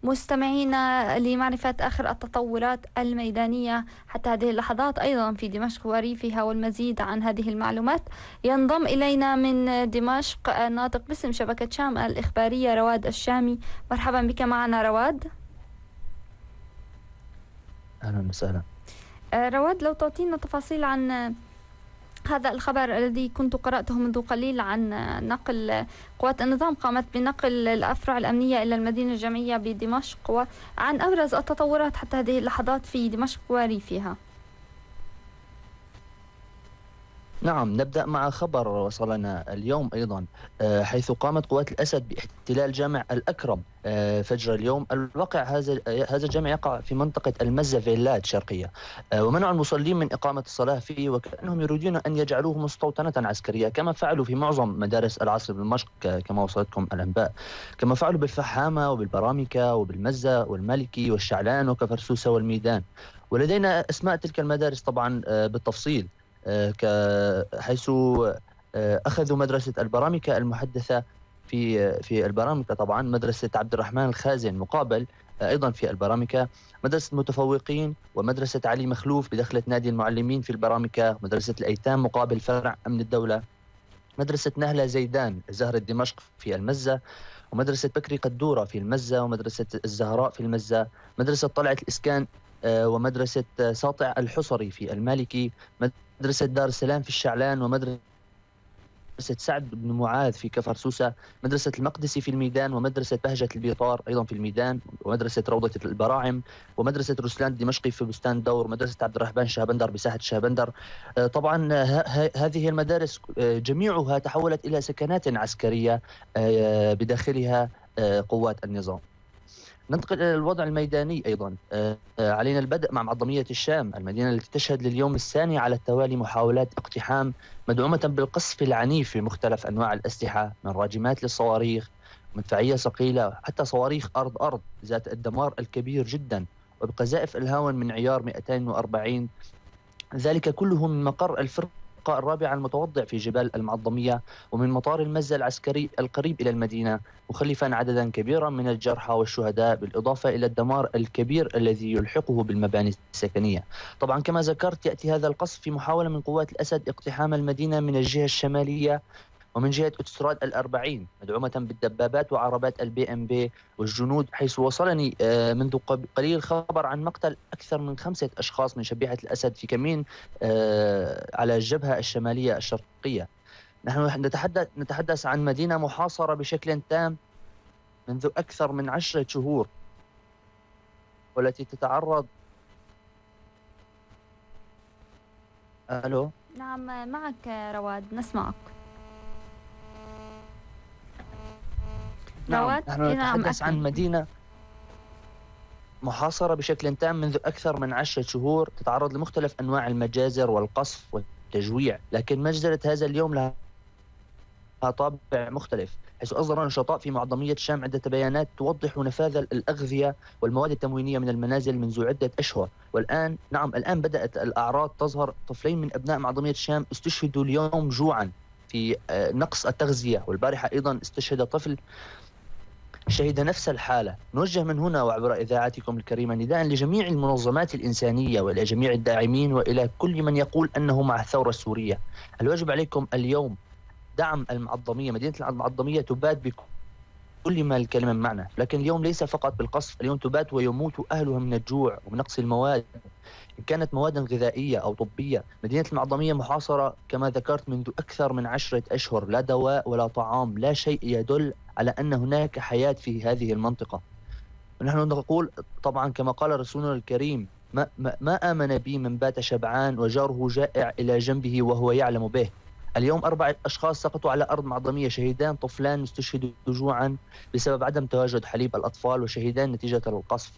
مستمعينا لمعرفة آخر التطورات الميدانية حتى هذه اللحظات أيضا في دمشق وريفها، والمزيد عن هذه المعلومات ينضم إلينا من دمشق ناطق باسم شبكة شام الإخبارية رواد الشامي. مرحبا بك معنا رواد. أهلا وسهلا. رواد، لو تعطينا تفاصيل عن هذا الخبر الذي كنت قرأته منذ قليل عن نقل قوات النظام، قامت بنقل الأفرع الأمنية إلى المدينة الجامعية بدمشق، وعن أبرز التطورات حتى هذه اللحظات في دمشق وريفها. نعم، نبدأ مع خبر وصلنا اليوم أيضا، حيث قامت قوات الأسد باحتلال جامع الأكرم فجر اليوم. الواقع هذا الجامع يقع في منطقة المزة فيلات شرقية، ومنع المصلين من إقامة الصلاة فيه، وكأنهم يريدون أن يجعلوه مستوطنة عسكرية كما فعلوا في معظم مدارس العصر بدمشق كما وصلتكم الأنباء، كما فعلوا بالفحامة وبالبرامكة وبالمزة والمالكي والشعلان وكفرسوسة والميدان. ولدينا أسماء تلك المدارس طبعا بالتفصيل، حيث أخذوا مدرسة البرامكة المحدثة في البرامكة، طبعا مدرسة عبد الرحمن الخازن مقابل أيضا في البرامكة، مدرسة المتفوقين ومدرسة علي مخلوف بدخلة نادي المعلمين في البرامكة، مدرسة الأيتام مقابل فرع أمن الدولة، مدرسة نهلة زيدان زهرة دمشق في المزة، ومدرسة بكري قدورة في المزة، ومدرسة الزهراء في المزة، مدرسة طلعت الإسكان ومدرسة ساطع الحصري في المالكي، مدرسة دار السلام في الشعلان، ومدرسة سعد بن معاذ في كفر سوسة، مدرسة المقدسي في الميدان، ومدرسة بهجة البيطار أيضا في الميدان، ومدرسة روضة البراعم، ومدرسة رسلان الدمشقي في بستان دور، ومدرسة عبد الرحمن شهبندر بساحة شهبندر. طبعا هذه المدارس جميعها تحولت إلى سكنات عسكرية بداخلها قوات النظام. ننتقل إلى الوضع الميداني أيضا. علينا البدء مع معظمية الشام، المدينة التي تشهد لليوم الثاني على التوالي محاولات اقتحام مدعومة بالقصف العنيف في مختلف أنواع الأسلحة، من راجمات للصواريخ، مدفعية ثقيلة، حتى صواريخ أرض ذات الدمار الكبير جدا، وبقذائف الهاون من عيار 240، ذلك كله من مقر الفرقة الرابعة المتوضع في جبال المعظمية، ومن مطار المزة العسكري القريب إلى المدينة، مخلفا عددا كبيرا من الجرحى والشهداء، بالإضافة إلى الدمار الكبير الذي يلحقه بالمباني السكنية. طبعا كما ذكرت، يأتي هذا القصف في محاولة من قوات الأسد اقتحام المدينة من الجهة الشمالية ومن جهة أوتوستراد الأربعين، مدعومة بالدبابات وعربات البي ام بي والجنود، حيث وصلني منذ قليل خبر عن مقتل أكثر من 5 أشخاص من شبيحة الأسد في كمين على الجبهة الشمالية الشرقية. نحن نتحدث عن مدينة محاصرة بشكل تام منذ أكثر من 10 شهور، والتي تتعرض. ألو؟ نعم، معك رواد، نسمعك. نعم، رواد، نحن نتحدث نعم، عن مدينة محاصرة بشكل تام منذ أكثر من 10 شهور، تتعرض لمختلف أنواع المجازر والقصف والتجويع، لكن مجزرة هذا اليوم لها طابع مختلف، حيث أصدر نشطاء في معظمية الشام عدة بيانات توضح نفاذ الأغذية والمواد التموينية من المنازل منذ عدة أشهر. والآن الآن بدأت الأعراض تظهر. طفلين من أبناء معظمية الشام استشهدوا اليوم جوعا في نقص التغذية، والبارحة أيضا استشهد طفل شهد نفس الحالة. نوجه من هنا وعبر إذاعتكم الكريمة نداء لجميع المنظمات الإنسانية وإلى جميع الداعمين وإلى كل من يقول أنه مع الثورة السورية. الواجب عليكم اليوم دعم المعظمية. مدينة المعظمية تبات بكل ما الكلمة معنى، لكن اليوم ليس فقط بالقصف، اليوم تبات ويموت أهلها من الجوع ومن نقص المواد، إن كانت مواد غذائية أو طبية. مدينة المعظمية محاصرة كما ذكرت منذ أكثر من 10 أشهر، لا دواء ولا طعام، لا شيء يدل على أن هناك حياة في هذه المنطقة. ونحن نقول طبعا كما قال رسولنا الكريم: ما آمن بي من بات شبعان وجاره جائع إلى جنبه وهو يعلم به. اليوم 4 أشخاص سقطوا على أرض معظمية، شهيدان طفلان استشهدوا جوعا بسبب عدم تواجد حليب الأطفال، وشهيدان نتيجة القصف.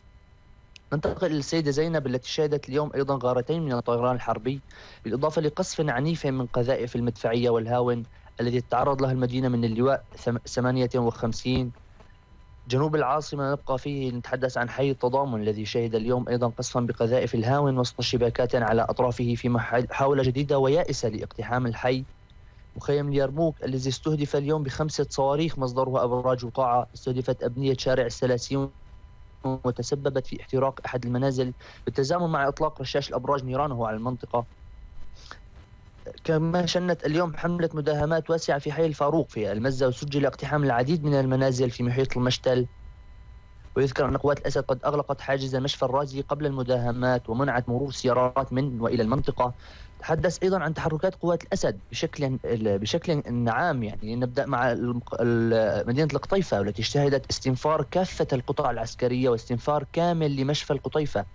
ننتقل للسيدة زينب التي شهدت اليوم أيضا غارتين من الطيران الحربي، بالإضافة لقصف عنيف من قذائف المدفعية والهاون الذي تعرض لها المدينة من اللواء 58 جنوب العاصمة. نبقى فيه نتحدث عن حي التضامن الذي شهد اليوم أيضا قصفا بقذائف الهاون وسط شباكات على أطرافه في محاولة جديدة ويائسة لاقتحام الحي. مخيم اليرموك الذي استهدف اليوم ب5 صواريخ مصدرها أبراج وقاعة، استهدفت أبنية شارع السلاسيون وتسببت في احتراق أحد المنازل بالتزامن مع إطلاق رشاش الأبراج نيرانه على المنطقة. كما شنت اليوم حملة مداهمات واسعة في حي الفاروق في المزة، وسجل اقتحام العديد من المنازل في محيط المشتل. ويذكر أن قوات الأسد قد أغلقت حاجز مشفى الرازي قبل المداهمات ومنعت مرور سيارات من وإلى المنطقة. تحدث أيضا عن تحركات قوات الأسد بشكل عام. يعني نبدأ مع مدينة القطيفة، والتي شهدت استنفار كافة القطع العسكرية واستنفار كامل لمشفى القطيفة،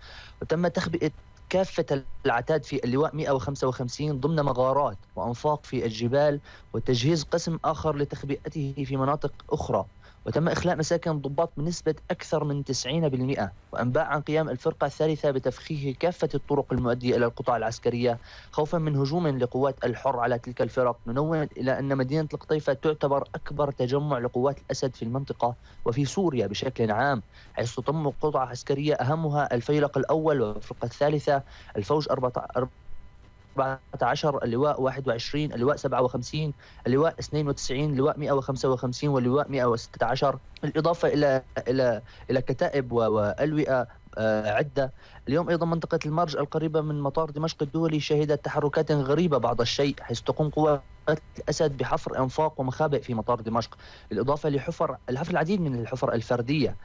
وتم تخبئة كافة العتاد في اللواء 155 ضمن مغارات وأنفاق في الجبال، وتجهيز قسم آخر لتخبئته في مناطق أخرى. وتم إخلاء مساكن الضباط بنسبة أكثر من 90%. وأنباء عن قيام الفرقة الثالثة بتفخيخ كافة الطرق المؤدية إلى القطع العسكرية خوفا من هجوم لقوات الحر على تلك الفرق. ننوه إلى أن مدينة القطيفة تعتبر أكبر تجمع لقوات الأسد في المنطقة وفي سوريا بشكل عام، حيث تضم قطع عسكرية أهمها الفيلق الأول والفرقة الثالثة، الفوج 14، اللواء 21، اللواء 57، اللواء 92، اللواء 155، واللواء 116، بالإضافة إلى كتائب وألوئة عدة. اليوم أيضا منطقة المرج القريبة من مطار دمشق الدولي شهدت تحركات غريبة بعض الشيء، حيث تقوم قوات الأسد بحفر أنفاق ومخابئ في مطار دمشق، بالإضافة لحفر العديد من الحفر الفردية،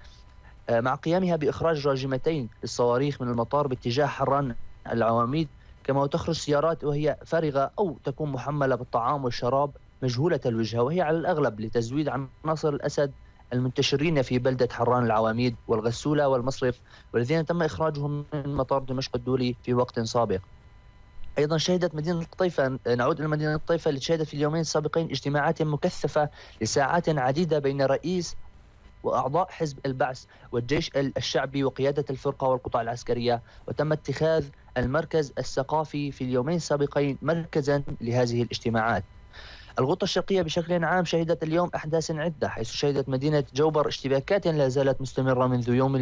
مع قيامها بإخراج راجمتين للصواريخ من المطار باتجاه حران العواميد. كما تخرج سيارات وهي فارغة أو تكون محملة بالطعام والشراب مجهولة الوجهة، وهي على الأغلب لتزويد عناصر الأسد المنتشرين في بلدة حران العواميد والغسولة والمصرف، والذين تم إخراجهم من مطار دمشق الدولي في وقت سابق. أيضا شهدت مدينة القطيفة، نعود إلى مدينة القطيفة، اللي شهدت في اليومين السابقين اجتماعات مكثفة لساعات عديدة بين رئيس وأعضاء حزب البعث والجيش الشعبي وقيادة الفرقة والقطاع العسكرية. وتم اتخاذ المركز الثقافي في اليومين السابقين مركزا لهذه الاجتماعات. الغوطة الشرقية بشكل عام شهدت اليوم أحداث عدة، حيث شهدت مدينة جوبر اشتباكات لا زالت مستمرة منذ يوم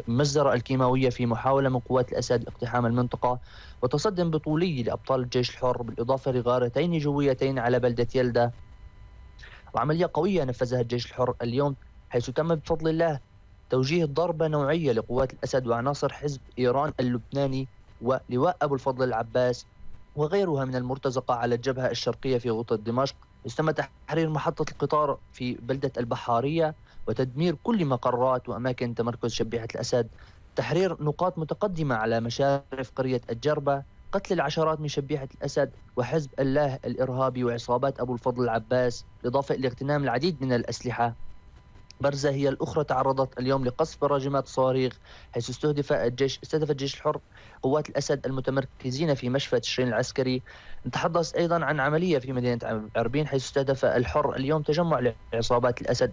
المجزرة الكيماوية في محاولة من قوات الأسد اقتحام المنطقة وتصدم بطولي لأبطال الجيش الحر، بالإضافة لغارتين جويتين على بلدة يلدا. وعملية قوية نفذها الجيش الحر اليوم، حيث تم بفضل الله توجيه ضربة نوعية لقوات الأسد وعناصر حزب إيران اللبناني ولواء أبو الفضل العباس وغيرها من المرتزقة على الجبهة الشرقية في غوطة دمشق. تم تحرير محطة القطار في بلدة البحارية وتدمير كل مقرات وأماكن تمركز شبيحة الأسد، تحرير نقاط متقدمة على مشارف قرية الجربة، قتل العشرات من شبيحة الأسد وحزب الله الإرهابي وعصابات أبو الفضل العباس، بالإضافة إلى اغتنام العديد من الأسلحة. برزة هي الأخرى تعرضت اليوم لقصف براجمات صواريخ، حيث استهدف الجيش الحر قوات الأسد المتمركزين في مشفى تشرين العسكري. نتحدث أيضا عن عملية في مدينة عربين، حيث استهدف الحر اليوم تجمع لعصابات الأسد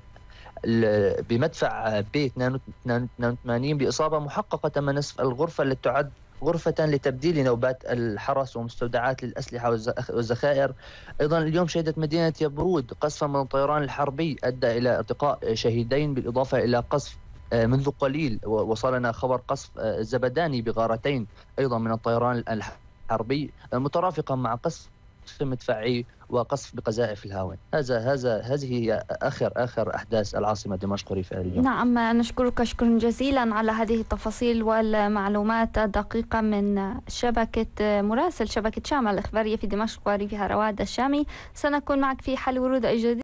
بمدفع بي 82 بإصابة محققة. تم نسف الغرفة التي تعد غرفة لتبديل نوبات الحرس ومستودعات للأسلحة والذخائر. أيضا اليوم شهدت مدينة يبرود قصفا من الطيران الحربي أدى إلى ارتقاء شهيدين، بالإضافة إلى قصف منذ قليل وصلنا خبر قصف زبداني بغارتين أيضا من الطيران الحربي، مترافقا مع قصف مدفعي وقصف بقذائف الهاون. هذه هي آخر أحداث العاصمة دمشق ريف اليوم. نعم، نشكرك شكرا جزيلا على هذه التفاصيل والمعلومات الدقيقة من مراسل شبكة شامل الإخبارية في دمشق وريفها رواد الشامي. سنكون معك في حل ورود أي جديد.